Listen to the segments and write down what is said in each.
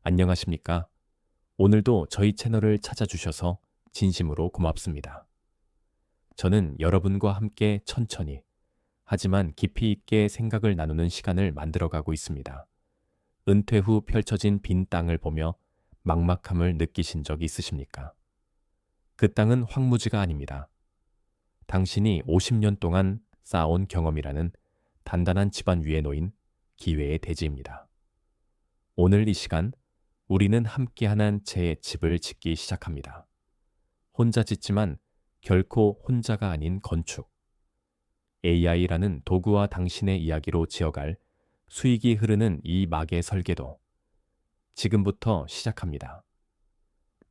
안녕하십니까? 오늘도 저희 채널을 찾아주셔서 진심으로 고맙습니다. 저는 여러분과 함께 천천히, 하지만 깊이 있게 생각을 나누는 시간을 만들어가고 있습니다. 은퇴 후 펼쳐진 빈 땅을 보며 막막함을 느끼신 적 있으십니까? 그 땅은 황무지가 아닙니다. 당신이 50년 동안 쌓아온 경험이라는 단단한 집안 위에 놓인 기회의 대지입니다. 오늘 이 시간, 우리는 함께 한 채의 집을 짓기 시작합니다. 혼자 짓지만 결코 혼자가 아닌 건축. AI라는 도구와 당신의 이야기로 지어갈 수익이 흐르는 이 막의 설계도. 지금부터 시작합니다.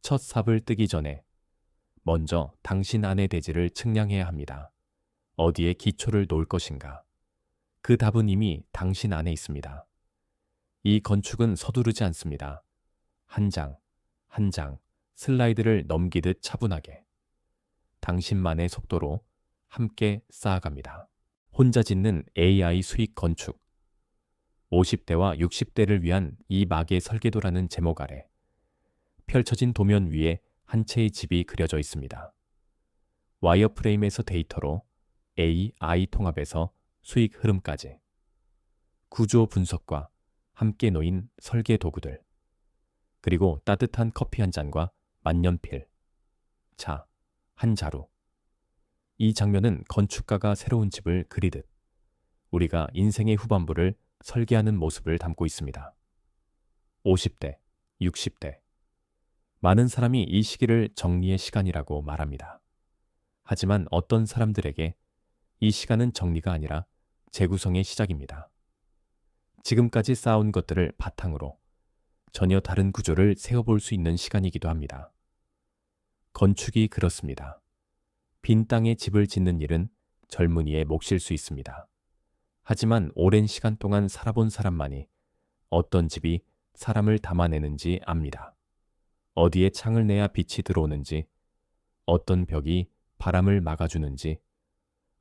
첫 삽을 뜨기 전에 먼저 당신 안의 대지를 측량해야 합니다. 어디에 기초를 놓을 것인가? 그 답은 이미 당신 안에 있습니다. 이 건축은 서두르지 않습니다. 한 장, 한 장, 슬라이드를 넘기듯 차분하게. 당신만의 속도로 함께 쌓아갑니다. 혼자 짓는 AI 수익 건축. 50대와 60대를 위한 이 막의 설계도라는 제목 아래 펼쳐진 도면 위에 한 채의 집이 그려져 있습니다. 와이어프레임에서 데이터로 AI 통합에서 수익 흐름까지. 구조 분석과 함께 놓인 설계 도구들. 그리고 따뜻한 커피 한 잔과 만년필, 차, 한 자루. 이 장면은 건축가가 새로운 집을 그리듯 우리가 인생의 후반부를 설계하는 모습을 담고 있습니다. 50대, 60대. 많은 사람이 이 시기를 정리의 시간이라고 말합니다. 하지만 어떤 사람들에게 이 시간은 정리가 아니라 재구성의 시작입니다. 지금까지 쌓아온 것들을 바탕으로 전혀 다른 구조를 세워볼 수 있는 시간이기도 합니다. 건축이 그렇습니다. 빈 땅에 집을 짓는 일은 젊은이의 몫일 수 있습니다. 하지만 오랜 시간 동안 살아본 사람만이 어떤 집이 사람을 담아내는지 압니다. 어디에 창을 내야 빛이 들어오는지, 어떤 벽이 바람을 막아주는지,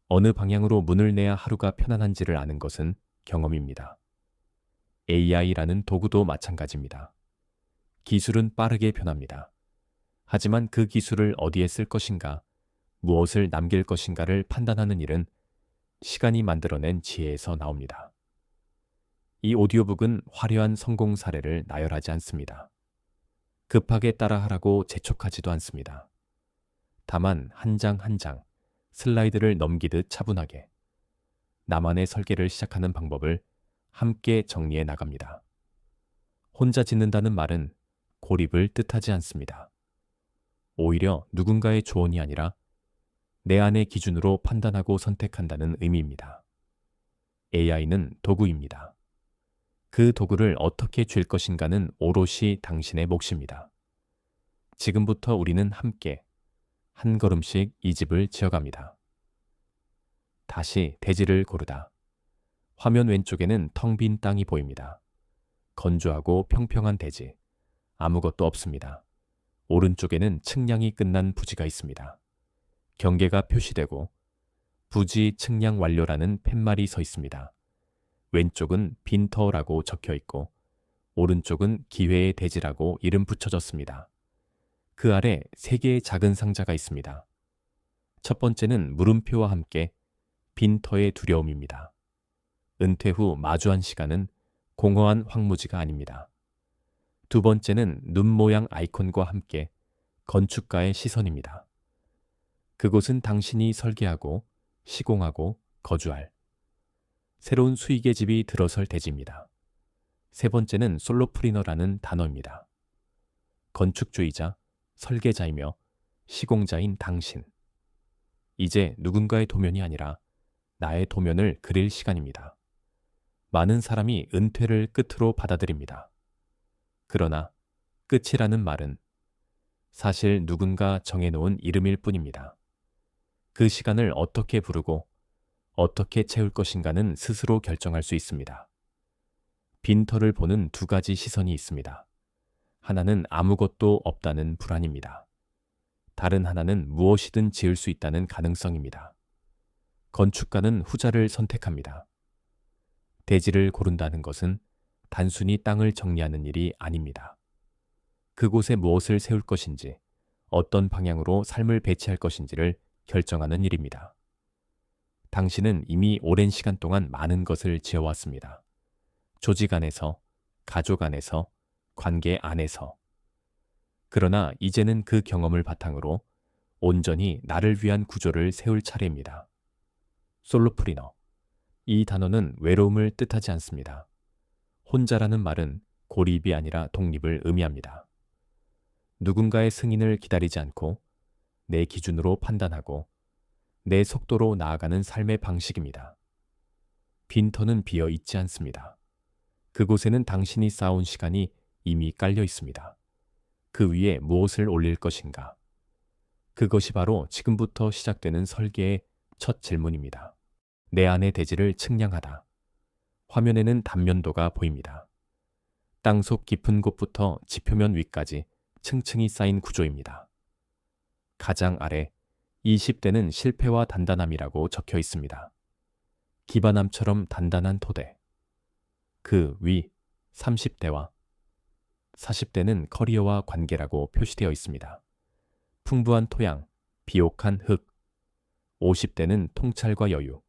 어느 방향으로 문을 내야 하루가 편안한지를 아는 것은 경험입니다. AI라는 도구도 마찬가지입니다. 기술은 빠르게 변합니다. 하지만 그 기술을 어디에 쓸 것인가, 무엇을 남길 것인가를 판단하는 일은 시간이 만들어낸 지혜에서 나옵니다. 이 오디오북은 화려한 성공 사례를 나열하지 않습니다. 급하게 따라하라고 재촉하지도 않습니다. 다만 한 장 한 장 슬라이드를 넘기듯 차분하게 나만의 설계를 시작하는 방법을 함께 정리해 나갑니다. 혼자 짓는다는 말은 고립을 뜻하지 않습니다. 오히려 누군가의 조언이 아니라 내 안의 기준으로 판단하고 선택한다는 의미입니다. AI는 도구입니다. 그 도구를 어떻게 쥘 것인가는 오롯이 당신의 몫입니다. 지금부터 우리는 함께 한 걸음씩 이 집을 지어갑니다. 다시 대지를 고르다. 화면 왼쪽에는 텅 빈 땅이 보입니다. 건조하고 평평한 대지. 아무것도 없습니다. 오른쪽에는 측량이 끝난 부지가 있습니다. 경계가 표시되고 부지 측량 완료라는 팻말이 서 있습니다. 왼쪽은 빈터라고 적혀 있고 오른쪽은 기회의 대지라고 이름 붙여졌습니다. 그 아래 3개의 작은 상자가 있습니다. 첫 번째는 물음표와 함께 빈터의 두려움입니다. 은퇴 후 마주한 시간은 공허한 황무지가 아닙니다. 두 번째는 눈 모양 아이콘과 함께 건축가의 시선입니다. 그곳은 당신이 설계하고 시공하고 거주할 새로운 수익의 집이 들어설 대지입니다. 세 번째는 솔로프리너라는 단어입니다. 건축주의자, 설계자이며 시공자인 당신. 이제 누군가의 도면이 아니라 나의 도면을 그릴 시간입니다. 많은 사람이 은퇴를 끝으로 받아들입니다. 그러나 끝이라는 말은 사실 누군가 정해놓은 이름일 뿐입니다. 그 시간을 어떻게 부르고 어떻게 채울 것인가는 스스로 결정할 수 있습니다. 빈터를 보는 2가지 시선이 있습니다. 하나는 아무것도 없다는 불안입니다. 다른 하나는 무엇이든 지을 수 있다는 가능성입니다. 건축가는 후자를 선택합니다. 대지를 고른다는 것은 단순히 땅을 정리하는 일이 아닙니다. 그곳에 무엇을 세울 것인지, 어떤 방향으로 삶을 배치할 것인지를 결정하는 일입니다. 당신은 이미 오랜 시간 동안 많은 것을 지어왔습니다. 조직 안에서, 가족 안에서, 관계 안에서. 그러나 이제는 그 경험을 바탕으로 온전히 나를 위한 구조를 세울 차례입니다. 솔로프리너. 이 단어는 외로움을 뜻하지 않습니다. 혼자라는 말은 고립이 아니라 독립을 의미합니다. 누군가의 승인을 기다리지 않고 내 기준으로 판단하고 내 속도로 나아가는 삶의 방식입니다. 빈터는 비어 있지 않습니다. 그곳에는 당신이 쌓아온 시간이 이미 깔려 있습니다. 그 위에 무엇을 올릴 것인가? 그것이 바로 지금부터 시작되는 설계의 첫 질문입니다. 내 안의 대지를 측량하다. 화면에는 단면도가 보입니다. 땅속 깊은 곳부터 지표면 위까지 층층이 쌓인 구조입니다. 가장 아래 20대는 실패와 단단함이라고 적혀 있습니다. 기반함처럼 단단한 토대. 그 위 30대와 40대는 커리어와 관계라고 표시되어 있습니다. 풍부한 토양, 비옥한 흙. 50대는 통찰과 여유.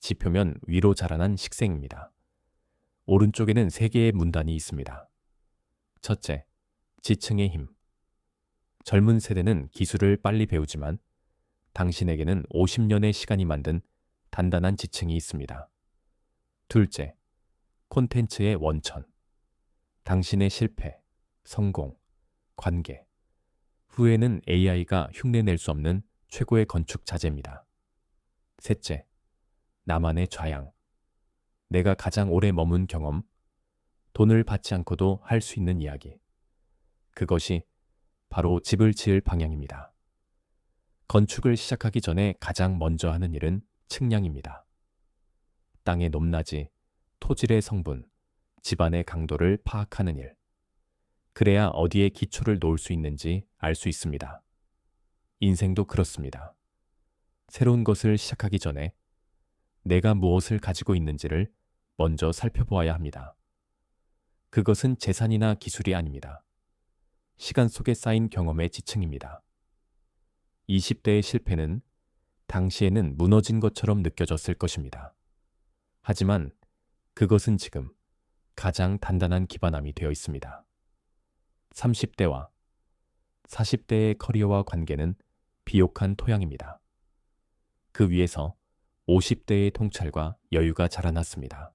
지표면 위로 자라난 식생입니다. 오른쪽에는 3개의 문단이 있습니다. 첫째, 지층의 힘. 젊은 세대는 기술을 빨리 배우지만 당신에게는 50년의 시간이 만든 단단한 지층이 있습니다. 둘째, 콘텐츠의 원천. 당신의 실패, 성공, 관계. 후에는 AI가 흉내낼 수 없는 최고의 건축 자재입니다. 셋째, 나만의 좌양. 내가 가장 오래 머문 경험, 돈을 받지 않고도 할 수 있는 이야기. 그것이 바로 집을 지을 방향입니다. 건축을 시작하기 전에 가장 먼저 하는 일은 측량입니다. 땅의 높낮이, 토질의 성분, 집안의 강도를 파악하는 일. 그래야 어디에 기초를 놓을 수 있는지 알 수 있습니다. 인생도 그렇습니다. 새로운 것을 시작하기 전에 내가 무엇을 가지고 있는지를 먼저 살펴보아야 합니다. 그것은 재산이나 기술이 아닙니다. 시간 속에 쌓인 경험의 지층입니다. 20대의 실패는 당시에는 무너진 것처럼 느껴졌을 것입니다. 하지만 그것은 지금 가장 단단한 기반함이 되어 있습니다. 30대와 40대의 커리어와 관계는 비옥한 토양입니다. 그 위에서 50대의 통찰과 여유가 자라났습니다.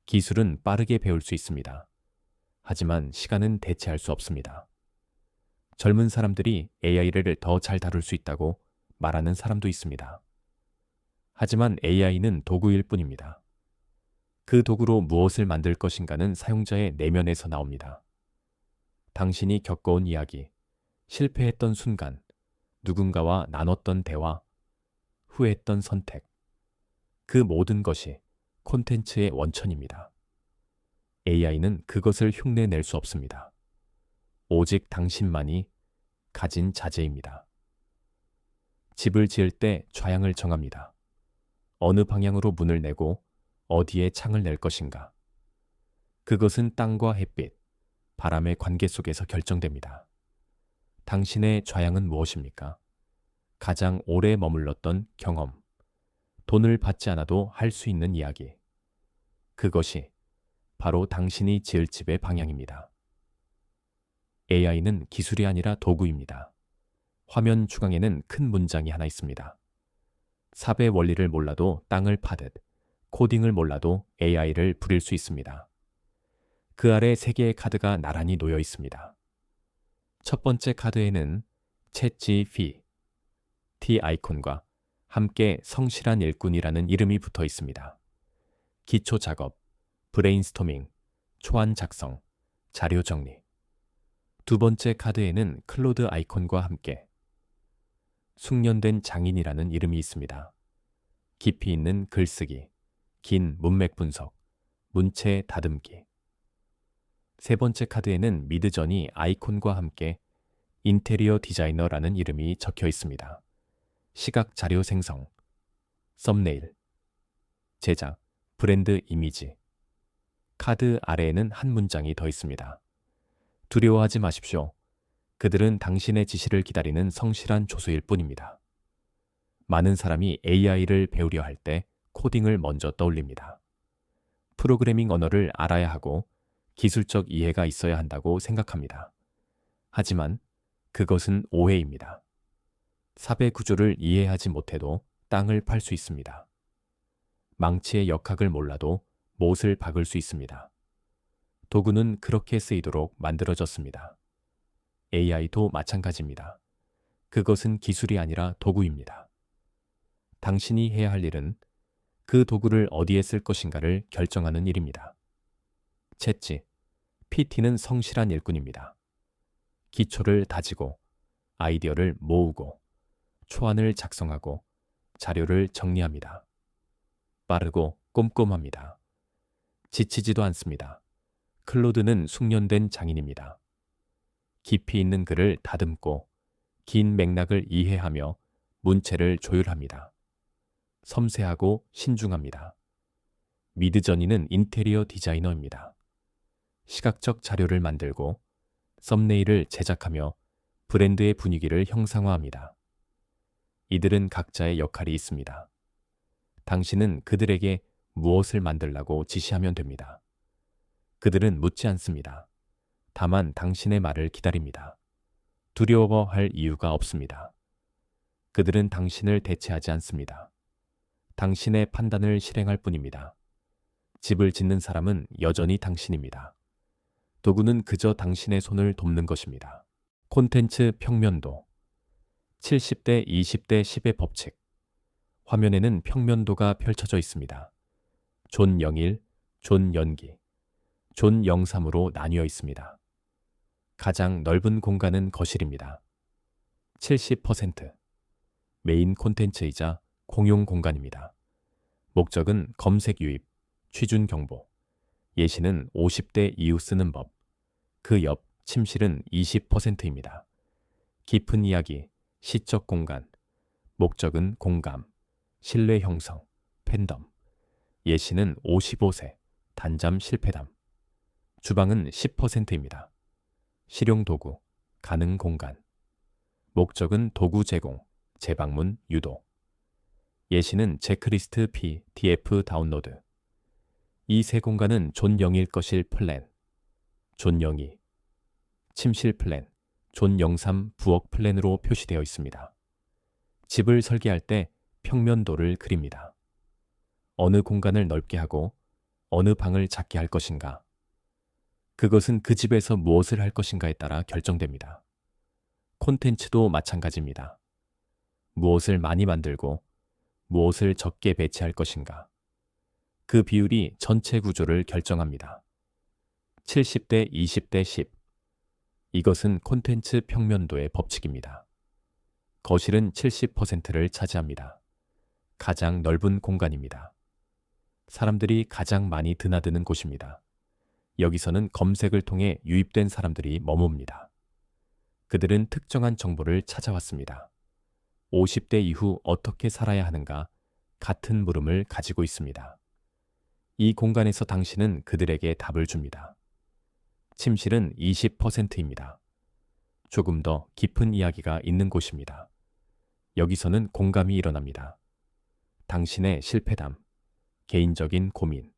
기술은 빠르게 배울 수 있습니다. 하지만 시간은 대체할 수 없습니다. 젊은 사람들이 AI를 더 잘 다룰 수 있다고 말하는 사람도 있습니다. 하지만 AI는 도구일 뿐입니다. 그 도구로 무엇을 만들 것인가는 사용자의 내면에서 나옵니다. 당신이 겪어온 이야기, 실패했던 순간, 누군가와 나눴던 대화, 후회했던 선택. 그 모든 것이 콘텐츠의 원천입니다. AI는 그것을 흉내낼 수 없습니다. 오직 당신만이 가진 자재입니다. 집을 지을 때 좌양을 정합니다. 어느 방향으로 문을 내고 어디에 창을 낼 것인가. 그것은 땅과 햇빛, 바람의 관계 속에서 결정됩니다. 당신의 좌양은 무엇입니까? 가장 오래 머물렀던 경험, 돈을 받지 않아도 할 수 있는 이야기. 그것이 바로 당신이 지을 집의 방향입니다. AI는 기술이 아니라 도구입니다. 화면 중앙에는 큰 문장이 하나 있습니다. 삽의 원리를 몰라도 땅을 파듯, 코딩을 몰라도 AI를 부릴 수 있습니다. 그 아래 3개의 카드가 나란히 놓여 있습니다. 첫 번째 카드에는 챗GPT 아이콘과 함께 성실한 일꾼이라는 이름이 붙어 있습니다. 기초 작업, 브레인스토밍, 초안 작성, 자료 정리. 두 번째 카드에는 클로드 아이콘과 함께 숙련된 장인이라는 이름이 있습니다. 깊이 있는 글쓰기, 긴 문맥 분석, 문체 다듬기. 세 번째 카드에는 미드저니 아이콘과 함께 인테리어 디자이너라는 이름이 적혀 있습니다. 시각 자료 생성, 썸네일, 제작, 브랜드 이미지. 카드 아래에는 한 문장이 더 있습니다. 두려워하지 마십시오. 그들은 당신의 지시를 기다리는 성실한 조수일 뿐입니다. 많은 사람이 AI를 배우려 할 때 코딩을 먼저 떠올립니다. 프로그래밍 언어를 알아야 하고 기술적 이해가 있어야 한다고 생각합니다. 하지만 그것은 오해입니다. 삽의 구조를 이해하지 못해도 땅을 팔 수 있습니다. 망치의 역학을 몰라도 못을 박을 수 있습니다. 도구는 그렇게 쓰이도록 만들어졌습니다. AI도 마찬가지입니다. 그것은 기술이 아니라 도구입니다. 당신이 해야 할 일은 그 도구를 어디에 쓸 것인가를 결정하는 일입니다. 챗지, PT는 성실한 일꾼입니다. 기초를 다지고, 아이디어를 모으고, 초안을 작성하고, 자료를 정리합니다. 빠르고 꼼꼼합니다. 지치지도 않습니다. 클로드는 숙련된 장인입니다. 깊이 있는 글을 다듬고, 긴 맥락을 이해하며 문체를 조율합니다. 섬세하고 신중합니다. 미드저니는 인테리어 디자이너입니다. 시각적 자료를 만들고 썸네일을 제작하며 브랜드의 분위기를 형상화합니다. 이들은 각자의 역할이 있습니다. 당신은 그들에게 무엇을 만들라고 지시하면 됩니다. 그들은 묻지 않습니다. 다만 당신의 말을 기다립니다. 두려워할 이유가 없습니다. 그들은 당신을 대체하지 않습니다. 당신의 판단을 실행할 뿐입니다. 집을 짓는 사람은 여전히 당신입니다. 도구는 그저 당신의 손을 돕는 것입니다. 콘텐츠 평면도 70대 20대 10의 법칙. 화면에는 평면도가 펼쳐져 있습니다. 존 01, 존 연기, 존 03으로 나뉘어 있습니다. 가장 넓은 공간은 거실입니다. 70%. 메인 콘텐츠이자 공용 공간입니다. 목적은 검색 유입, 취준 경보. 예시는 50대 이후 쓰는 법. 그 옆 침실은 20%입니다. 깊은 이야기, 시적 공간. 목적은 공감, 신뢰 형성, 팬덤. 예시는 55세, 단잠 실패담. 주방은 10%입니다. 실용 도구, 가능 공간. 목적은 도구 제공, 재방문 유도. 예시는 체크리스트 P, DF 다운로드. 이 세 공간은 존 0일 거실 플랜, 존 02, 침실 플랜, 존 03 부엌 플랜으로 표시되어 있습니다. 집을 설계할 때 평면도를 그립니다. 어느 공간을 넓게 하고 어느 방을 작게 할 것인가. 그것은 그 집에서 무엇을 할 것인가에 따라 결정됩니다. 콘텐츠도 마찬가지입니다. 무엇을 많이 만들고 무엇을 적게 배치할 것인가. 그 비율이 전체 구조를 결정합니다. 70대 20대 10. 이것은 콘텐츠 평면도의 법칙입니다. 거실은 70%를 차지합니다. 가장 넓은 공간입니다. 사람들이 가장 많이 드나드는 곳입니다. 여기서는 검색을 통해 유입된 사람들이 머뭅니다. 그들은 특정한 정보를 찾아왔습니다. 50대 이후 어떻게 살아야 하는가 같은 물음을 가지고 있습니다. 이 공간에서 당신은 그들에게 답을 줍니다. 침실은 20%입니다. 조금 더 깊은 이야기가 있는 곳입니다. 여기서는 공감이 일어납니다. 당신의 실패담, 개인적인 고민,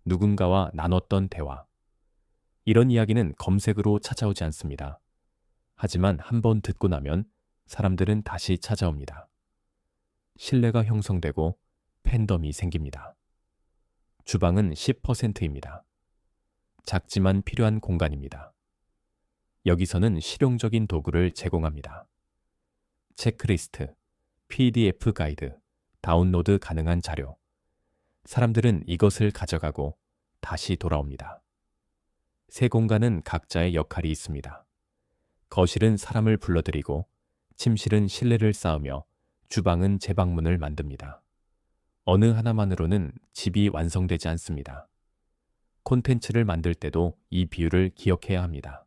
누군가와 나눴던 대화. 이런 이야기는 검색으로 찾아오지 않습니다. 하지만 한번 듣고 나면 사람들은 다시 찾아옵니다. 신뢰가 형성되고 팬덤이 생깁니다. 주방은 10%입니다. 작지만 필요한 공간입니다. 여기서는 실용적인 도구를 제공합니다. 체크리스트, PDF 가이드, 다운로드 가능한 자료. 사람들은 이것을 가져가고 다시 돌아옵니다. 세 공간은 각자의 역할이 있습니다. 거실은 사람을 불러들이고, 침실은 신뢰를 쌓으며, 주방은 재방문을 만듭니다. 어느 하나만으로는 집이 완성되지 않습니다. 콘텐츠를 만들 때도 이 비율을 기억해야 합니다.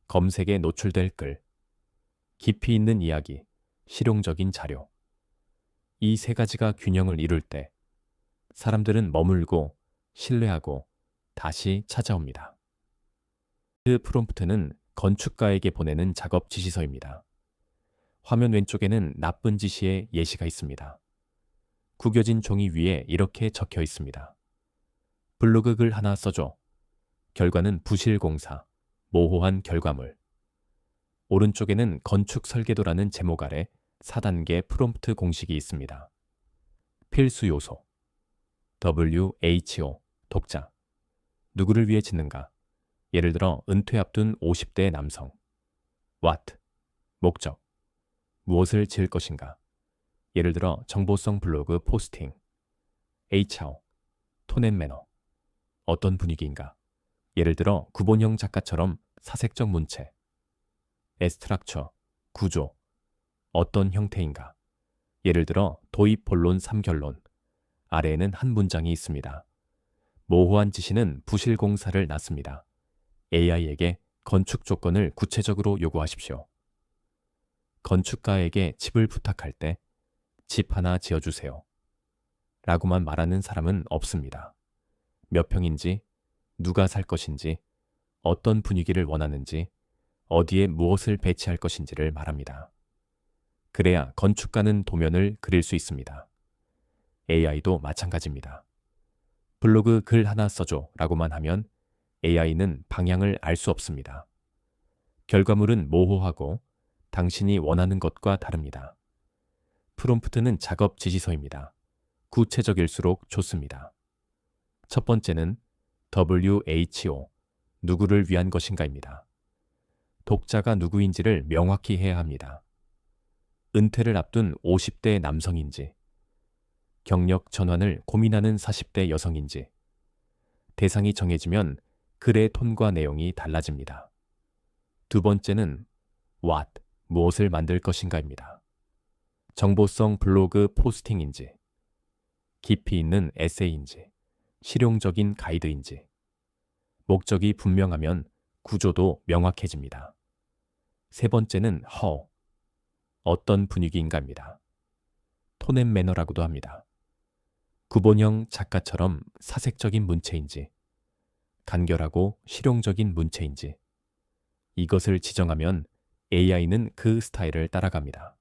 검색에 노출될 글, 깊이 있는 이야기, 실용적인 자료. 이 세 가지가 균형을 이룰 때 사람들은 머물고 신뢰하고 다시 찾아옵니다. 그 프롬프트는 건축가에게 보내는 작업 지시서입니다. 화면 왼쪽에는 나쁜 지시의 예시가 있습니다. 구겨진 종이 위에 이렇게 적혀 있습니다. 블로그 글 하나 써줘. 결과는 부실 공사, 모호한 결과물. 오른쪽에는 건축 설계도라는 제목 아래 4단계 프롬프트 공식이 있습니다. 필수 요소. WHO, 독자. 누구를 위해 짓는가? 예를 들어 은퇴 앞둔 50대 남성. What, 목적. 무엇을 지을 것인가? 예를 들어 정보성 블로그 포스팅. HR, 톤 앤 매너. 어떤 분위기인가? 예를 들어 구본형 작가처럼 사색적 문체. 에스트럭처, 구조. 어떤 형태인가? 예를 들어 도입 본론 3결론. 아래에는 한 문장이 있습니다. 모호한 지시는 부실 공사를 낳습니다. AI에게 건축 조건을 구체적으로 요구하십시오. 건축가에게 집을 부탁할 때 집 하나 지어주세요. 라고만 말하는 사람은 없습니다. 몇 평인지, 누가 살 것인지, 어떤 분위기를 원하는지, 어디에 무엇을 배치할 것인지를 말합니다. 그래야 건축가는 도면을 그릴 수 있습니다. AI도 마찬가지입니다. 블로그 글 하나 써줘 라고만 하면 AI는 방향을 알 수 없습니다. 결과물은 모호하고 당신이 원하는 것과 다릅니다. 프롬프트는 작업 지시서입니다. 구체적일수록 좋습니다. 첫 번째는 WHO, 누구를 위한 것인가입니다. 독자가 누구인지를 명확히 해야 합니다. 은퇴를 앞둔 50대 남성인지, 경력 전환을 고민하는 40대 여성인지, 대상이 정해지면 글의 톤과 내용이 달라집니다. 두 번째는 What, 무엇을 만들 것인가입니다. 정보성 블로그 포스팅인지, 깊이 있는 에세이인지, 실용적인 가이드인지, 목적이 분명하면 구조도 명확해집니다. 세 번째는 How, 어떤 분위기인가입니다. 톤 앤 매너라고도 합니다. 구본형 작가처럼 사색적인 문체인지, 간결하고 실용적인 문체인지, 이것을 지정하면 AI는 그 스타일을 따라갑니다.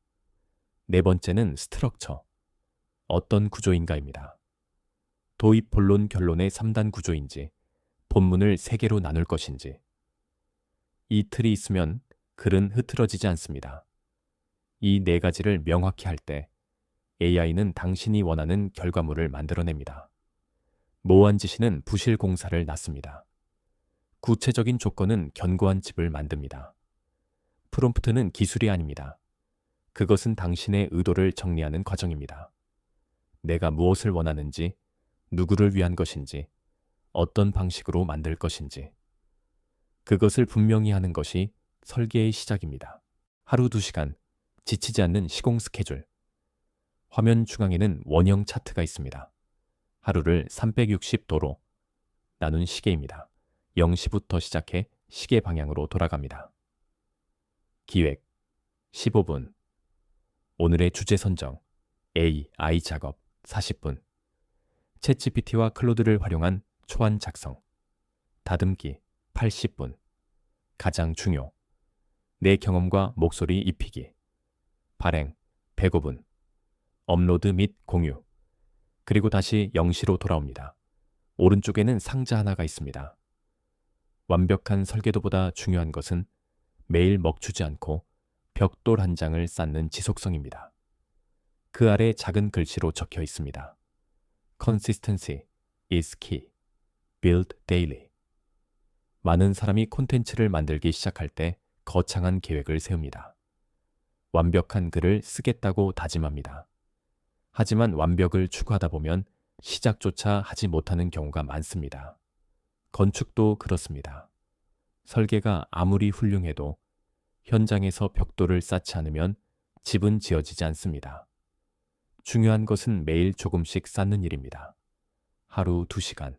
네 번째는 스트럭처, 어떤 구조인가입니다. 도입 본론 결론의 3단 구조인지, 본문을 3개로 나눌 것인지. 이 틀이 있으면 글은 흐트러지지 않습니다. 이 4가지를 명확히 할 때 AI는 당신이 원하는 결과물을 만들어냅니다. 모호한 지시는 부실 공사를 낳습니다. 구체적인 조건은 견고한 집을 만듭니다. 프롬프트는 기술이 아닙니다. 그것은 당신의 의도를 정리하는 과정입니다. 내가 무엇을 원하는지, 누구를 위한 것인지, 어떤 방식으로 만들 것인지. 그것을 분명히 하는 것이 설계의 시작입니다. 하루 2시간, 지치지 않는 시공 스케줄. 화면 중앙에는 원형 차트가 있습니다. 하루를 360도로 나눈 시계입니다. 0시부터 시작해 시계 방향으로 돌아갑니다. 기획 15분. 오늘의 주제 선정 AI 작업 40분. 챗GPT와 클로드를 활용한 초안 작성. 다듬기 80분. 가장 중요. 내 경험과 목소리 입히기. 발행 105분. 업로드 및 공유. 그리고 다시 0시로 돌아옵니다. 오른쪽에는 상자 하나가 있습니다. 완벽한 설계도보다 중요한 것은 매일 멈추지 않고 벽돌 한 장을 쌓는 지속성입니다. 그 아래 작은 글씨로 적혀 있습니다. Consistency is key. Build daily. 많은 사람이 콘텐츠를 만들기 시작할 때 거창한 계획을 세웁니다. 완벽한 글을 쓰겠다고 다짐합니다. 하지만 완벽을 추구하다 보면 시작조차 하지 못하는 경우가 많습니다. 건축도 그렇습니다. 설계가 아무리 훌륭해도 현장에서 벽돌을 쌓지 않으면 집은 지어지지 않습니다. 중요한 것은 매일 조금씩 쌓는 일입니다. 하루 2시간,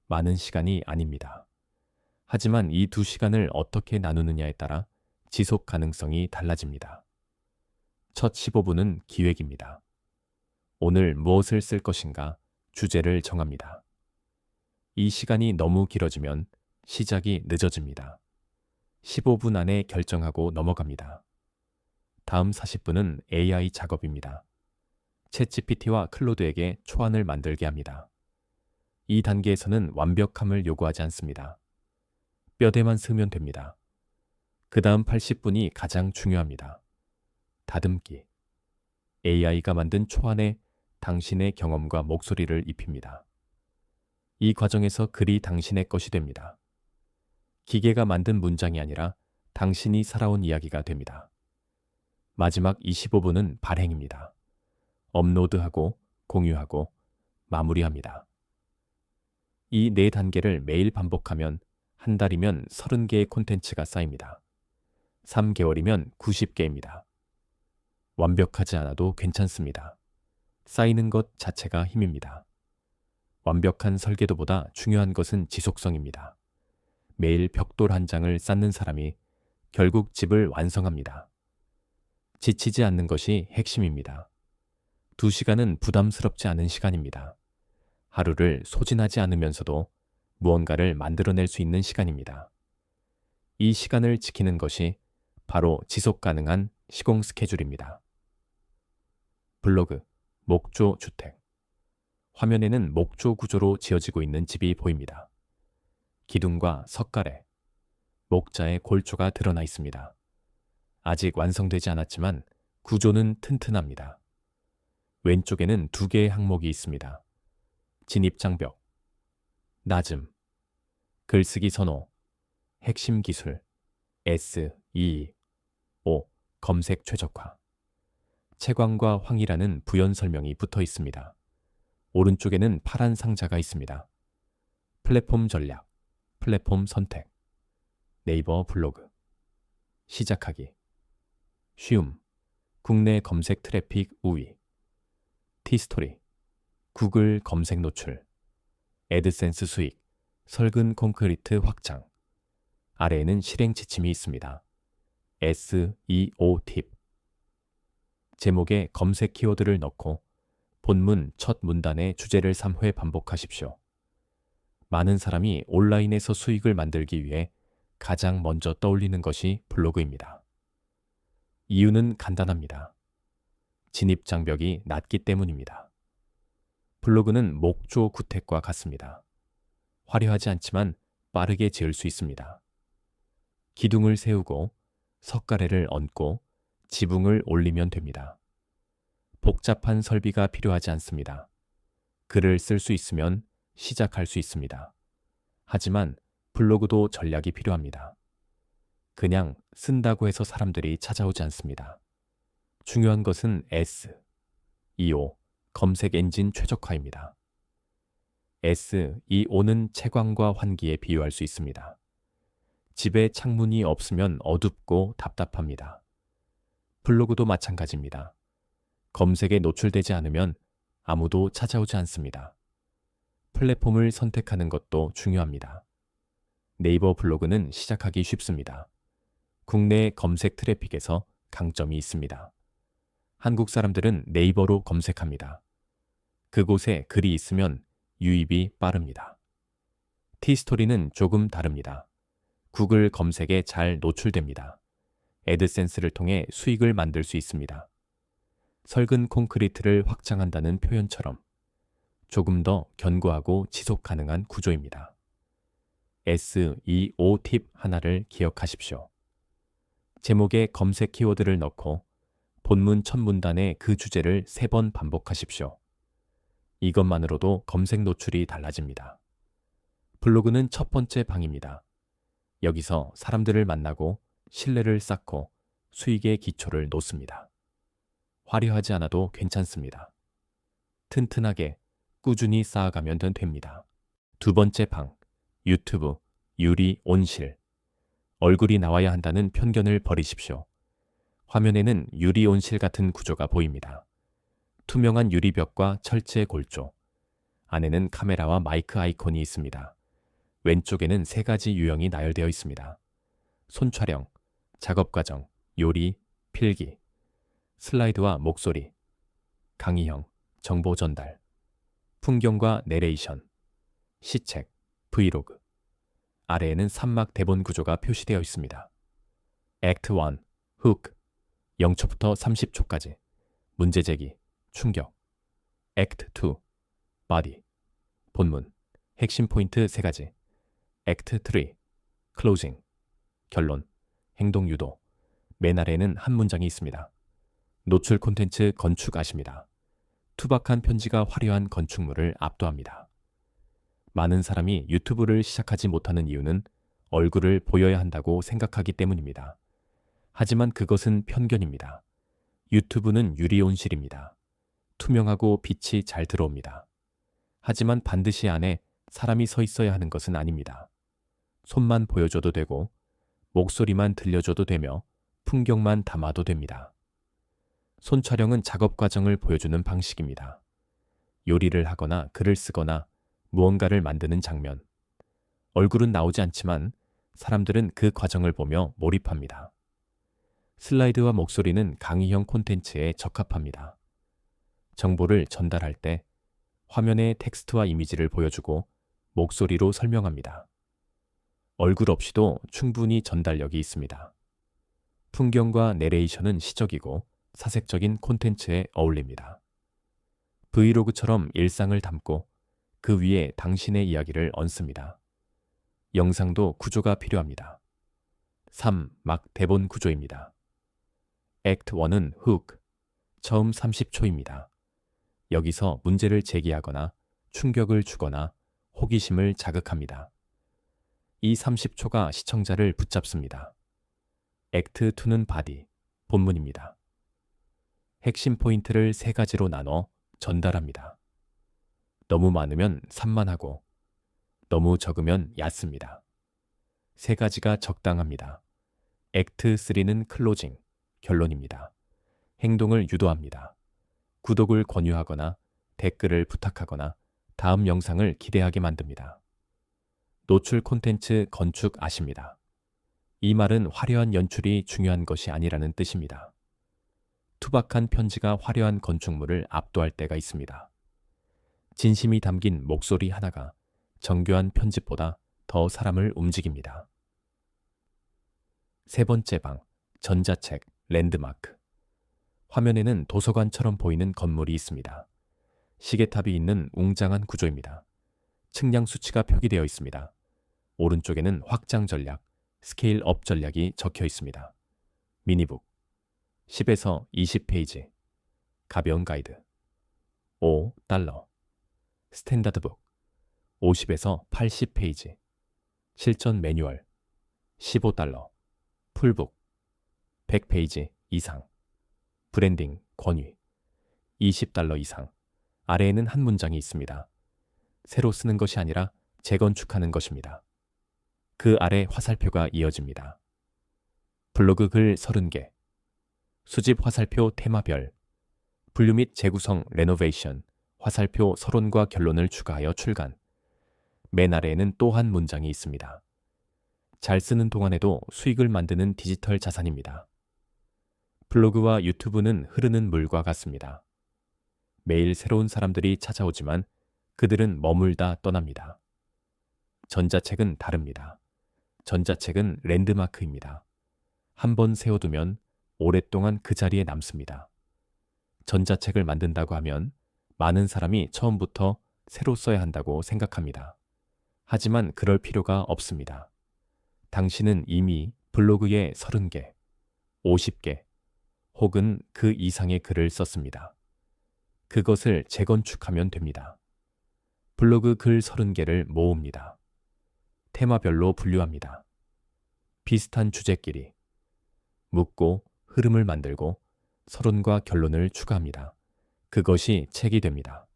많은 시간이 아닙니다. 하지만 이 2시간을 어떻게 나누느냐에 따라 지속 가능성이 달라집니다. 첫 15분은 기획입니다. 오늘 무엇을 쓸 것인가 주제를 정합니다. 이 시간이 너무 길어지면 시작이 늦어집니다. 15분 안에 결정하고 넘어갑니다. 다음 40분은 AI 작업입니다. 챗GPT와 클로드에게 초안을 만들게 합니다. 이 단계에서는 완벽함을 요구하지 않습니다. 뼈대만 쓰면 됩니다. 그 다음 80분이 가장 중요합니다. 다듬기. AI가 만든 초안에 당신의 경험과 목소리를 입힙니다. 이 과정에서 글이 당신의 것이 됩니다. 기계가 만든 문장이 아니라 당신이 살아온 이야기가 됩니다. 마지막 25분은 발행입니다. 업로드하고 공유하고 마무리합니다. 이 네 단계를 매일 반복하면 한 달이면 30개의 콘텐츠가 쌓입니다. 3개월이면 90개입니다. 완벽하지 않아도 괜찮습니다. 쌓이는 것 자체가 힘입니다. 완벽한 설계도보다 중요한 것은 지속성입니다. 매일 벽돌 한 장을 쌓는 사람이 결국 집을 완성합니다. 지치지 않는 것이 핵심입니다. 2시간은 부담스럽지 않은 시간입니다. 하루를 소진하지 않으면서도 무언가를 만들어낼 수 있는 시간입니다. 이 시간을 지키는 것이 바로 지속 가능한 시공 스케줄입니다. 블로그, 목조 주택. 화면에는 목조 구조로 지어지고 있는 집이 보입니다. 기둥과 석가래, 목자의 골조가 드러나 있습니다. 아직 완성되지 않았지만 구조는 튼튼합니다. 왼쪽에는 2개의 항목이 있습니다. 진입장벽, 낮음, 글쓰기 선호, 핵심 기술, SEO, 검색 최적화. 채광과 황이라는 부연 설명이 붙어 있습니다. 오른쪽에는 파란 상자가 있습니다. 플랫폼 전략, 플랫폼 선택, 네이버 블로그. 시작하기. 쉬움, 국내 검색 트래픽 우위. 티스토리, 구글 검색 노출. 애드센스 수익, 설근 콘크리트 확장. 아래에는 실행 지침이 있습니다. SEO 팁. 제목에 검색 키워드를 넣고 본문 첫 문단의 주제를 3회 반복하십시오. 많은 사람이 온라인에서 수익을 만들기 위해 가장 먼저 떠올리는 것이 블로그입니다. 이유는 간단합니다. 진입장벽이 낮기 때문입니다. 블로그는 목조 구택과 같습니다. 화려하지 않지만 빠르게 지을 수 있습니다. 기둥을 세우고 석가래를 얹고 지붕을 올리면 됩니다. 복잡한 설비가 필요하지 않습니다. 글을 쓸 수 있으면 시작할 수 있습니다. 하지만 블로그도 전략이 필요합니다. 그냥 쓴다고 해서 사람들이 찾아오지 않습니다. 중요한 것은 SEO, 검색 엔진 최적화입니다. SEO는 채광과 환기에 비유할 수 있습니다. 집에 창문이 없으면 어둡고 답답합니다. 블로그도 마찬가지입니다. 검색에 노출되지 않으면 아무도 찾아오지 않습니다. 플랫폼을 선택하는 것도 중요합니다. 네이버 블로그는 시작하기 쉽습니다. 국내 검색 트래픽에서 강점이 있습니다. 한국 사람들은 네이버로 검색합니다. 그곳에 글이 있으면 유입이 빠릅니다. 티스토리는 조금 다릅니다. 구글 검색에 잘 노출됩니다. 애드센스를 통해 수익을 만들 수 있습니다. 설근 콘크리트를 확장한다는 표현처럼 조금 더 견고하고 지속 가능한 구조입니다. SEO 팁 하나를 기억하십시오. 제목에 검색 키워드를 넣고 본문 첫 문단에 그 주제를 3번 반복하십시오. 이것만으로도 검색 노출이 달라집니다. 블로그는 첫 번째 방입니다. 여기서 사람들을 만나고 신뢰를 쌓고 수익의 기초를 놓습니다. 화려하지 않아도 괜찮습니다. 튼튼하게 꾸준히 쌓아가면 됩니다. 두 번째 방, 유튜브, 유리 온실. 얼굴이 나와야 한다는 편견을 버리십시오. 화면에는 유리 온실 같은 구조가 보입니다. 투명한 유리벽과 철제 골조. 안에는 카메라와 마이크 아이콘이 있습니다. 왼쪽에는 3가지 유형이 나열되어 있습니다. 손촬영, 작업 과정, 요리, 필기, 슬라이드와 목소리, 강의형, 정보 전달, 풍경과 내레이션, 시책, 브이로그. 아래에는 산막 대본 구조가 표시되어 있습니다. 액트 1, 훅, 0초부터 30초까지, 문제 제기, 충격. 액트 2, 바디, 본문, 핵심 포인트 3가지. 액트 3, 클로징, 결론, 행동 유도. 맨 아래에는 한 문장이 있습니다. 노출 콘텐츠 건축아십니다. 투박한 편지가 화려한 건축물을 압도합니다. 많은 사람이 유튜브를 시작하지 못하는 이유는 얼굴을 보여야 한다고 생각하기 때문입니다. 하지만 그것은 편견입니다. 유튜브는 유리온실입니다. 투명하고 빛이 잘 들어옵니다. 하지만 반드시 안에 사람이 서 있어야 하는 것은 아닙니다. 손만 보여줘도 되고 목소리만 들려줘도 되며 풍경만 담아도 됩니다. 손 촬영은 작업 과정을 보여주는 방식입니다. 요리를 하거나 글을 쓰거나 무언가를 만드는 장면. 얼굴은 나오지 않지만 사람들은 그 과정을 보며 몰입합니다. 슬라이드와 목소리는 강의형 콘텐츠에 적합합니다. 정보를 전달할 때 화면에 텍스트와 이미지를 보여주고 목소리로 설명합니다. 얼굴 없이도 충분히 전달력이 있습니다. 풍경과 내레이션은 시적이고 사색적인 콘텐츠에 어울립니다. 브이로그처럼 일상을 담고 그 위에 당신의 이야기를 얹습니다. 영상도 구조가 필요합니다. 3. 막 대본 구조입니다. 액트 1은 훅, 처음 30초입니다. 여기서 문제를 제기하거나 충격을 주거나 호기심을 자극합니다. 이 30초가 시청자를 붙잡습니다. 액트 2는 바디, 본문입니다. 핵심 포인트를 3가지로 나눠 전달합니다. 너무 많으면 산만하고 너무 적으면 얕습니다. 3가지가 적당합니다. 액트 3는 클로징, 결론입니다. 행동을 유도합니다. 구독을 권유하거나 댓글을 부탁하거나 다음 영상을 기대하게 만듭니다. 노출 콘텐츠 건축아십니다. 이 말은 화려한 연출이 중요한 것이 아니라는 뜻입니다. 투박한 편지가 화려한 건축물을 압도할 때가 있습니다. 진심이 담긴 목소리 하나가 정교한 편집보다 더 사람을 움직입니다. 3번째 방, 전자책, 랜드마크. 화면에는 도서관처럼 보이는 건물이 있습니다. 시계탑이 있는 웅장한 구조입니다. 측량 수치가 표기되어 있습니다. 오른쪽에는 확장 전략, 스케일 업 전략이 적혀 있습니다. 미니북, 10에서 20페이지, 가벼운 가이드, $5, 스탠다드북, 50에서 80페이지, 실전 매뉴얼, $15, 풀북, 100페이지 이상, 브랜딩, 권위, $20 이상. 아래에는 한 문장이 있습니다. 새로 쓰는 것이 아니라 재건축하는 것입니다. 그 아래 화살표가 이어집니다. 블로그 글 30개, 수집 화살표 테마별, 분류 및 재구성 레노베이션, 화살표 서론과 결론을 추가하여 출간. 맨 아래에는 또 한 문장이 있습니다. 잘 쓰는 동안에도 수익을 만드는 디지털 자산입니다. 블로그와 유튜브는 흐르는 물과 같습니다. 매일 새로운 사람들이 찾아오지만 그들은 머물다 떠납니다. 전자책은 다릅니다. 전자책은 랜드마크입니다. 한번 세워두면 오랫동안 그 자리에 남습니다. 전자책을 만든다고 하면 많은 사람이 처음부터 새로 써야 한다고 생각합니다. 하지만 그럴 필요가 없습니다. 당신은 이미 블로그에 30개, 50개, 혹은 그 이상의 글을 썼습니다. 그것을 재건축하면 됩니다. 블로그 글 30개를 모읍니다. 테마별로 분류합니다. 비슷한 주제끼리 묻고 흐름을 만들고 서론과 결론을 추가합니다. 그것이 책이 됩니다.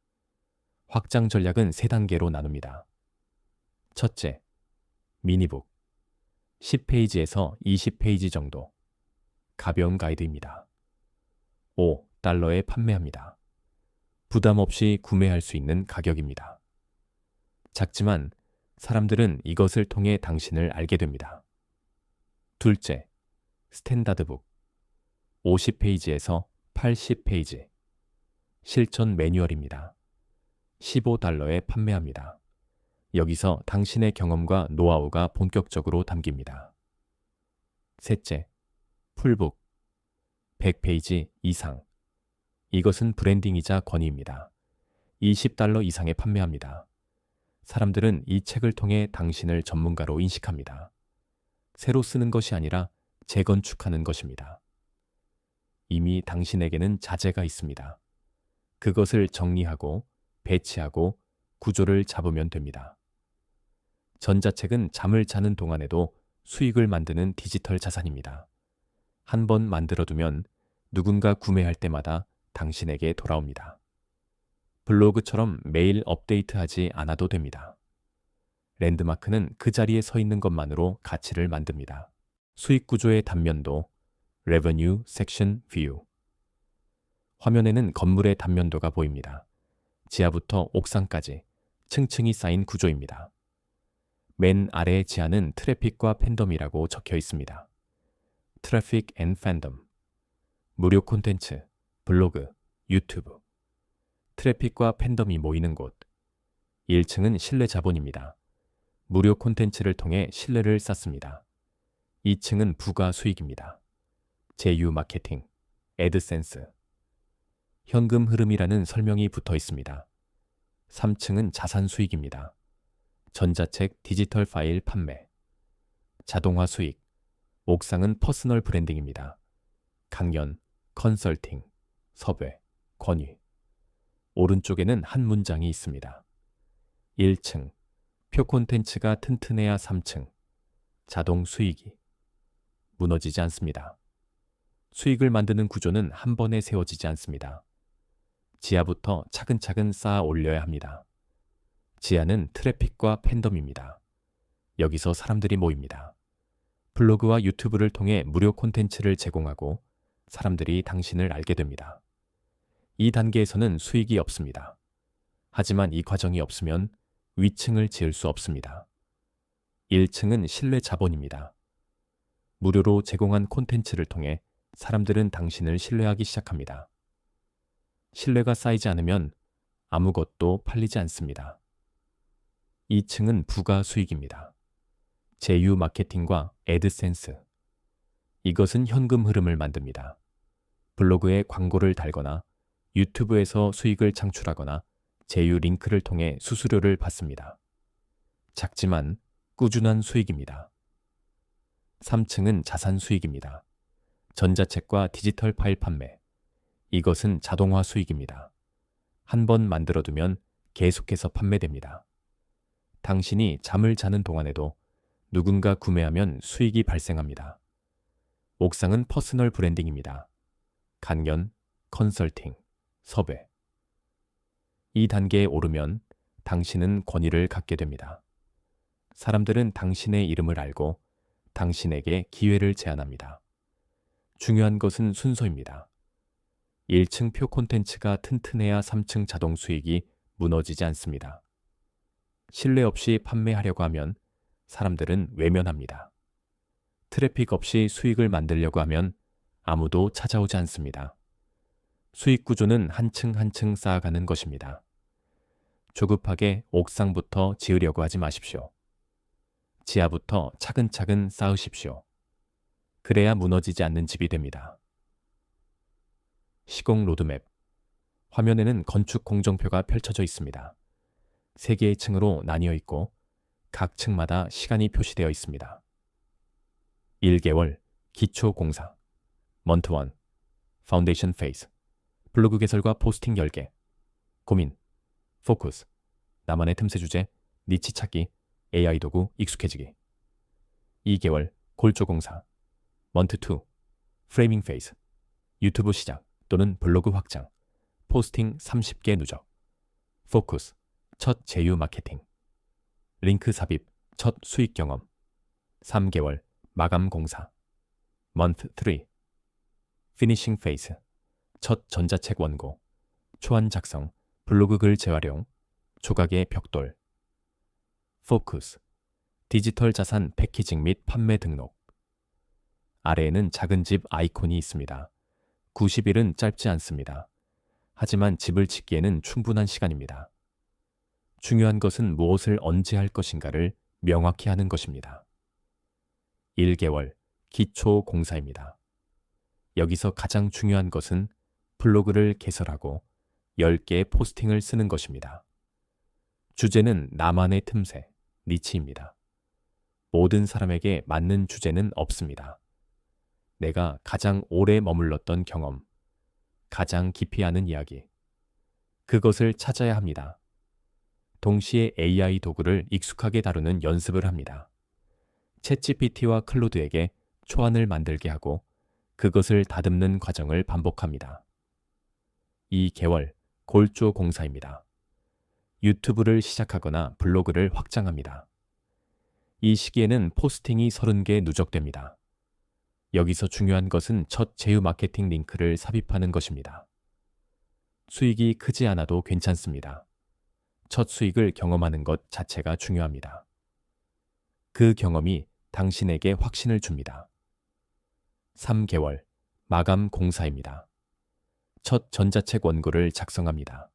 확장 전략은 3단계로 나눕니다. 첫째, 미니북 10페이지에서 20페이지 정도. 가벼운 가이드입니다. $5에 판매합니다. 부담 없이 구매할 수 있는 가격입니다. 작지만 사람들은 이것을 통해 당신을 알게 됩니다. 둘째, 스탠다드북 50페이지에서 80페이지. 실전 매뉴얼입니다. $15에 판매합니다. 여기서 당신의 경험과 노하우가 본격적으로 담깁니다. 셋째, 풀북, 100페이지 이상. 이것은 브랜딩이자 권위입니다. $20 이상에 판매합니다. 사람들은 이 책을 통해 당신을 전문가로 인식합니다. 새로 쓰는 것이 아니라 재건축하는 것입니다. 이미 당신에게는 자재가 있습니다. 그것을 정리하고 배치하고 구조를 잡으면 됩니다. 전자책은 잠을 자는 동안에도 수익을 만드는 디지털 자산입니다. 한 번 만들어두면 누군가 구매할 때마다 당신에게 돌아옵니다. 블로그처럼 매일 업데이트하지 않아도 됩니다. 랜드마크는 그 자리에 서 있는 것만으로 가치를 만듭니다. 수익 구조의 단면도 Revenue Section View. 화면에는 건물의 단면도가 보입니다. 지하부터 옥상까지 층층이 쌓인 구조입니다. 맨 아래의 지하는 트래픽과 팬덤이라고 적혀 있습니다. Traffic and Fandom. 무료 콘텐츠, 블로그, 유튜브. 트래픽과 팬덤이 모이는 곳. 1층은 신뢰 자본입니다. 무료 콘텐츠를 통해 신뢰를 쌓습니다. 2층은 부가 수익입니다. 제휴 마케팅, 애드센스. 현금 흐름이라는 설명이 붙어 있습니다. 3층은 자산 수익입니다. 전자책 디지털 파일 판매. 자동화 수익. 옥상은 퍼스널 브랜딩입니다. 강연, 컨설팅, 섭외, 권위. 오른쪽에는 한 문장이 있습니다. 1층, 표 콘텐츠가 튼튼해야 3층, 자동 수익이. 무너지지 않습니다. 수익을 만드는 구조는 한 번에 세워지지 않습니다. 지하부터 차근차근 쌓아 올려야 합니다. 지하는 트래픽과 팬덤입니다. 여기서 사람들이 모입니다. 블로그와 유튜브를 통해 무료 콘텐츠를 제공하고 사람들이 당신을 알게 됩니다. 이 단계에서는 수익이 없습니다. 하지만 이 과정이 없으면 위층을 지을 수 없습니다. 1층은 신뢰 자본입니다. 무료로 제공한 콘텐츠를 통해 사람들은 당신을 신뢰하기 시작합니다. 신뢰가 쌓이지 않으면 아무것도 팔리지 않습니다. 2층은 부가 수익입니다. 제휴 마케팅과 애드센스. 이것은 현금 흐름을 만듭니다. 블로그에 광고를 달거나 유튜브에서 수익을 창출하거나 제휴 링크를 통해 수수료를 받습니다. 작지만 꾸준한 수익입니다. 3층은 자산 수익입니다. 전자책과 디지털 파일 판매. 이것은 자동화 수익입니다. 한 번 만들어두면 계속해서 판매됩니다. 당신이 잠을 자는 동안에도 누군가 구매하면 수익이 발생합니다. 옥상은 퍼스널 브랜딩입니다. 강연, 컨설팅, 섭외. 이 단계에 오르면 당신은 권위를 갖게 됩니다. 사람들은 당신의 이름을 알고 당신에게 기회를 제안합니다. 중요한 것은 순서입니다. 1층 표 콘텐츠가 튼튼해야 3층 자동 수익이 무너지지 않습니다. 신뢰 없이 판매하려고 하면 사람들은 외면합니다. 트래픽 없이 수익을 만들려고 하면 아무도 찾아오지 않습니다. 수익 구조는 한 층 한 층 쌓아가는 것입니다. 조급하게 옥상부터 지으려고 하지 마십시오. 지하부터 차근차근 쌓으십시오. 그래야 무너지지 않는 집이 됩니다. 시공 로드맵. 화면에는 건축 공정표가 펼쳐져 있습니다. 3개의 층으로 나뉘어 있고 각 층마다 시간이 표시되어 있습니다. 1개월 기초 공사, 먼트 1, 파운데이션 페이스, 블로그 개설과 포스팅 10개, 고민, 포커스, 나만의 틈새 주제, 니치 찾기, AI 도구 익숙해지기. 2개월 골조 공사, 먼트 2, 프레이밍 페이스, 유튜브 시작 또는 블로그 확장, 포스팅 30개 누적, 포커스, 첫 제휴 마케팅, 링크 삽입, 첫 수익 경험. 3개월 마감 공사, month 3, 피니싱 페이스, 첫 전자책 원고, 초안 작성, 블로그 글 재활용, 조각의 벽돌. 포커스, 디지털 자산 패키징 및 판매 등록. 아래에는 작은 집 아이콘이 있습니다. 90일은 짧지 않습니다. 하지만 집을 짓기에는 충분한 시간입니다. 중요한 것은 무엇을 언제 할 것인가를 명확히 하는 것입니다. 1개월 기초 공사입니다. 여기서 가장 중요한 것은 블로그를 개설하고 10개의 포스팅을 쓰는 것입니다. 주제는 나만의 틈새, 니치입니다. 모든 사람에게 맞는 주제는 없습니다. 내가 가장 오래 머물렀던 경험, 가장 깊이 아는 이야기, 그것을 찾아야 합니다. 동시에 AI 도구를 익숙하게 다루는 연습을 합니다. 챗GPT와 클로드에게 초안을 만들게 하고 그것을 다듬는 과정을 반복합니다. 2개월 골조 공사입니다. 유튜브를 시작하거나 블로그를 확장합니다. 이 시기에는 포스팅이 30개 누적됩니다. 여기서 중요한 것은 첫 제휴 마케팅 링크를 삽입하는 것입니다. 수익이 크지 않아도 괜찮습니다. 첫 수익을 경험하는 것 자체가 중요합니다. 그 경험이 당신에게 확신을 줍니다. 3개월 마감 공사입니다. 첫 전자책 원고를 작성합니다.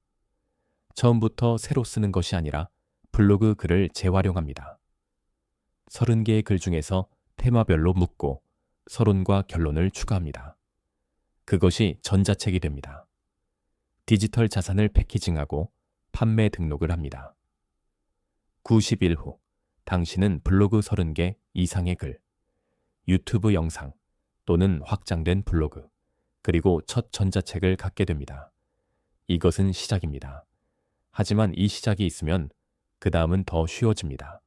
처음부터 새로 쓰는 것이 아니라 블로그 글을 재활용합니다. 30개의 글 중에서 테마별로 묶고 서론과 결론을 추가합니다. 그것이 전자책이 됩니다. 디지털 자산을 패키징하고 판매 등록을 합니다. 90일 후 당신은 블로그 30개 이상의 글, 유튜브 영상 또는 확장된 블로그, 그리고 첫 전자책을 갖게 됩니다. 이것은 시작입니다. 하지만 이 시작이 있으면 그 다음은 더 쉬워집니다.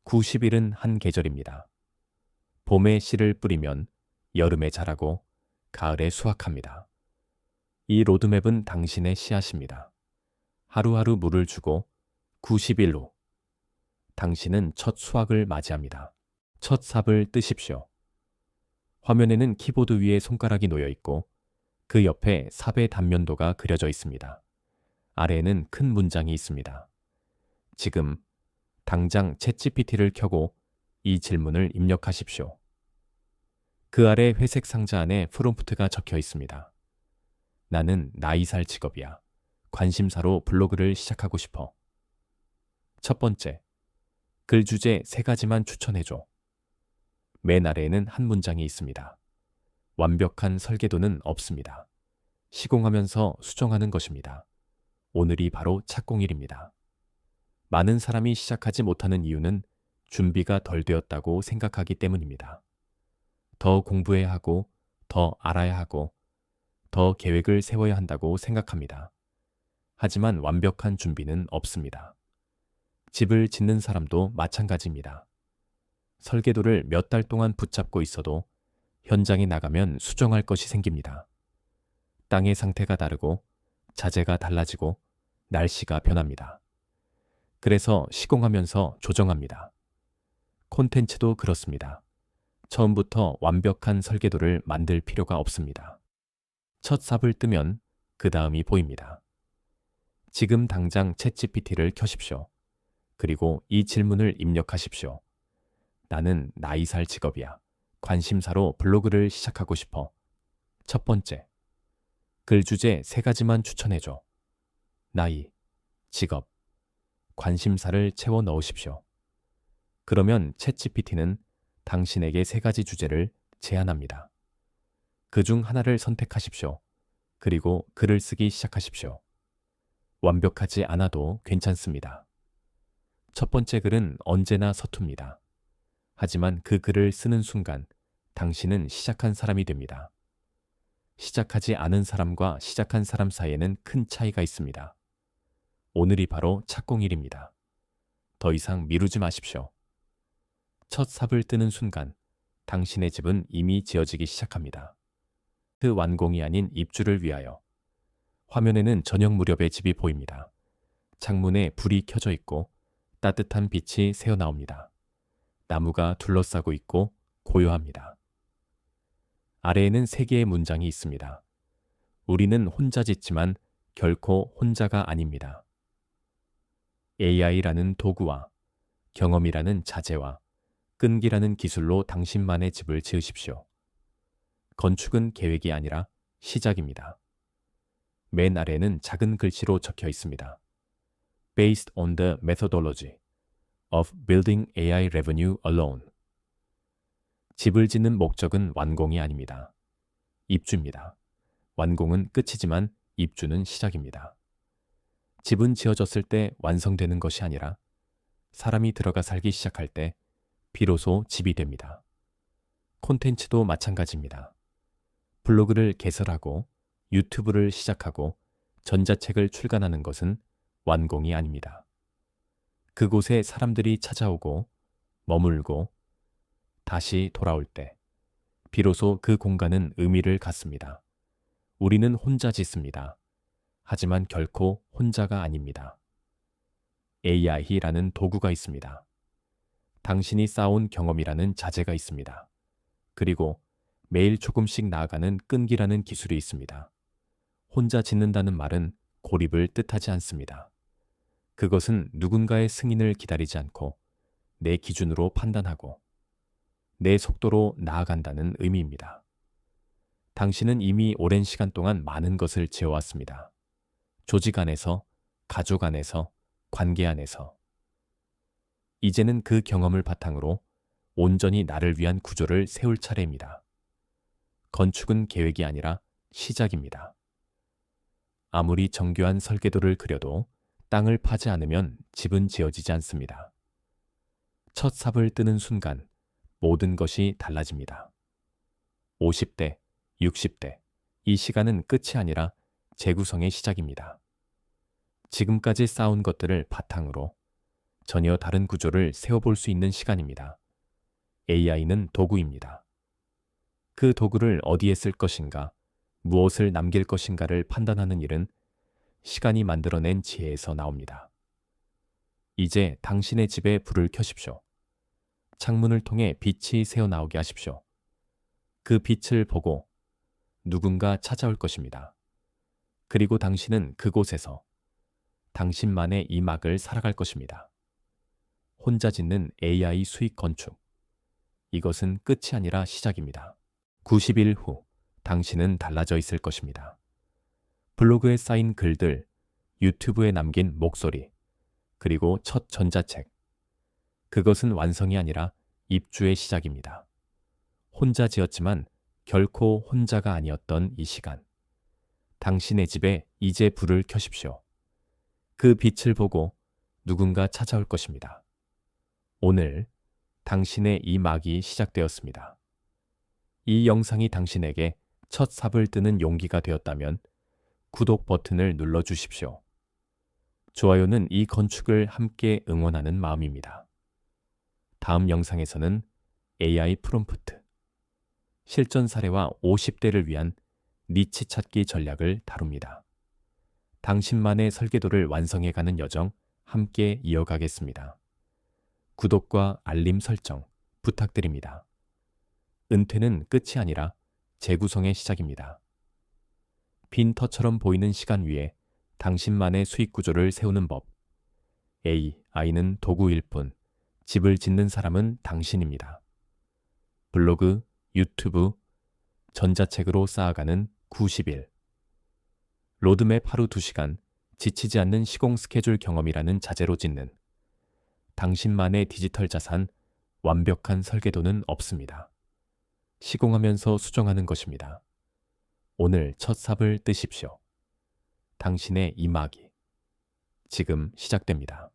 90일은 한 계절입니다. 봄에 씨를 뿌리면 여름에 자라고 가을에 수확합니다. 이 로드맵은 당신의 씨앗입니다. 하루하루 물을 주고 90일 후 당신은 첫 수확을 맞이합니다. 첫 삽을 뜨십시오. 화면에는 키보드 위에 손가락이 놓여 있고 그 옆에 삽의 단면도가 그려져 있습니다. 아래에는 큰 문장이 있습니다. 지금 당장 챗GPT를 켜고 이 질문을 입력하십시오. 그 아래 회색 상자 안에 프롬프트가 적혀 있습니다. 나는 나이 살 직업이야. 관심사로 블로그를 시작하고 싶어. 첫 번째, 글 주제 3가지만 추천해줘. 맨 아래에는 한 문장이 있습니다. 완벽한 설계도는 없습니다. 시공하면서 수정하는 것입니다. 오늘이 바로 착공일입니다. 많은 사람이 시작하지 못하는 이유는 준비가 덜 되었다고 생각하기 때문입니다. 더 공부해야 하고, 더 알아야 하고, 더 계획을 세워야 한다고 생각합니다. 하지만 완벽한 준비는 없습니다. 집을 짓는 사람도 마찬가지입니다. 설계도를 몇 달 동안 붙잡고 있어도 현장에 나가면 수정할 것이 생깁니다. 땅의 상태가 다르고 자재가 달라지고 날씨가 변합니다. 그래서 시공하면서 조정합니다. 콘텐츠도 그렇습니다. 처음부터 완벽한 설계도를 만들 필요가 없습니다. 첫 삽을 뜨면 그 다음이 보입니다. 지금 당장 챗GPT를 켜십시오. 그리고 이 질문을 입력하십시오. 나는 나이 살 직업이야. 관심사로 블로그를 시작하고 싶어. 첫 번째, 글 주제 3가지만 추천해줘. 나이, 직업, 관심사를 채워 넣으십시오. 그러면 챗GPT는 당신에게 3가지 주제를 제안합니다. 그 중 하나를 선택하십시오. 그리고 글을 쓰기 시작하십시오. 완벽하지 않아도 괜찮습니다. 첫 번째 글은 언제나 서툽니다. 하지만 그 글을 쓰는 순간 당신은 시작한 사람이 됩니다. 시작하지 않은 사람과 시작한 사람 사이에는 큰 차이가 있습니다. 오늘이 바로 착공일입니다. 더 이상 미루지 마십시오. 첫 삽을 뜨는 순간 당신의 집은 이미 지어지기 시작합니다. 그 완공이 아닌 입주를 위하여. 화면에는 저녁 무렵의 집이 보입니다. 창문에 불이 켜져 있고 따뜻한 빛이 새어나옵니다. 나무가 둘러싸고 있고 고요합니다. 아래에는 3개의 문장이 있습니다. 우리는 혼자 짓지만 결코 혼자가 아닙니다. AI라는 도구와 경험이라는 자재와 끈기라는 기술로 당신만의 집을 지으십시오. 건축은 계획이 아니라 시작입니다. 맨 아래는 작은 글씨로 적혀 있습니다. Based on the methodology of building AI revenue alone. 집을 짓는 목적은 완공이 아닙니다. 입주입니다. 완공은 끝이지만 입주는 시작입니다. 집은 지어졌을 때 완성되는 것이 아니라 사람이 들어가 살기 시작할 때 비로소 집이 됩니다. 콘텐츠도 마찬가지입니다. 블로그를 개설하고 유튜브를 시작하고 전자책을 출간하는 것은 완공이 아닙니다. 그곳에 사람들이 찾아오고 머물고 다시 돌아올 때 비로소 그 공간은 의미를 갖습니다. 우리는 혼자 짓습니다. 하지만 결코 혼자가 아닙니다. AI라는 도구가 있습니다. 당신이 쌓아온 경험이라는 자재가 있습니다. 그리고 매일 조금씩 나아가는 끈기라는 기술이 있습니다. 혼자 짓는다는 말은 고립을 뜻하지 않습니다. 그것은 누군가의 승인을 기다리지 않고 내 기준으로 판단하고 내 속도로 나아간다는 의미입니다. 당신은 이미 오랜 시간 동안 많은 것을 지어왔습니다. 조직 안에서, 가족 안에서, 관계 안에서. 이제는 그 경험을 바탕으로 온전히 나를 위한 구조를 세울 차례입니다. 건축은 계획이 아니라 시작입니다. 아무리 정교한 설계도를 그려도 땅을 파지 않으면 집은 지어지지 않습니다. 첫 삽을 뜨는 순간 모든 것이 달라집니다. 50대, 60대, 이 시간은 끝이 아니라 재구성의 시작입니다. 지금까지 쌓아온 것들을 바탕으로 전혀 다른 구조를 세워볼 수 있는 시간입니다. AI는 도구입니다. 그 도구를 어디에 쓸 것인가, 무엇을 남길 것인가를 판단하는 일은 시간이 만들어낸 지혜에서 나옵니다. 이제 당신의 집에 불을 켜십시오. 창문을 통해 빛이 새어나오게 하십시오. 그 빛을 보고 누군가 찾아올 것입니다. 그리고 당신은 그곳에서 당신만의 이 막을 살아갈 것입니다. 혼자 짓는 AI 수익 건축. 이것은 끝이 아니라 시작입니다. 90일 후 당신은 달라져 있을 것입니다. 블로그에 쌓인 글들, 유튜브에 남긴 목소리, 그리고 첫 전자책. 그것은 완성이 아니라 입주의 시작입니다. 혼자 지었지만 결코 혼자가 아니었던 이 시간. 당신의 집에 이제 불을 켜십시오. 그 빛을 보고 누군가 찾아올 것입니다. 오늘 당신의 이 막이 시작되었습니다. 이 영상이 당신에게 첫 삽을 뜨는 용기가 되었다면 구독 버튼을 눌러주십시오. 좋아요는 이 건축을 함께 응원하는 마음입니다. 다음 영상에서는 AI 프롬프트, 실전 사례와 50대를 위한 니치 찾기 전략을 다룹니다. 당신만의 설계도를 완성해가는 여정 함께 이어가겠습니다. 구독과 알림 설정 부탁드립니다. 은퇴는 끝이 아니라 재구성의 시작입니다. 빈터처럼 보이는 시간 위에 당신만의 수익 구조를 세우는 법. AI는 도구일 뿐 집을 짓는 사람은 당신입니다. 블로그, 유튜브, 전자책으로 쌓아가는 90일. 로드맵 하루 2시간, 지치지 않는 시공 스케줄 경험이라는 자재로 짓는 당신만의 디지털 자산, 완벽한 설계도는 없습니다. 시공하면서 수정하는 것입니다. 오늘 첫 삽을 뜨십시오. 당신의 이막이 지금 시작됩니다.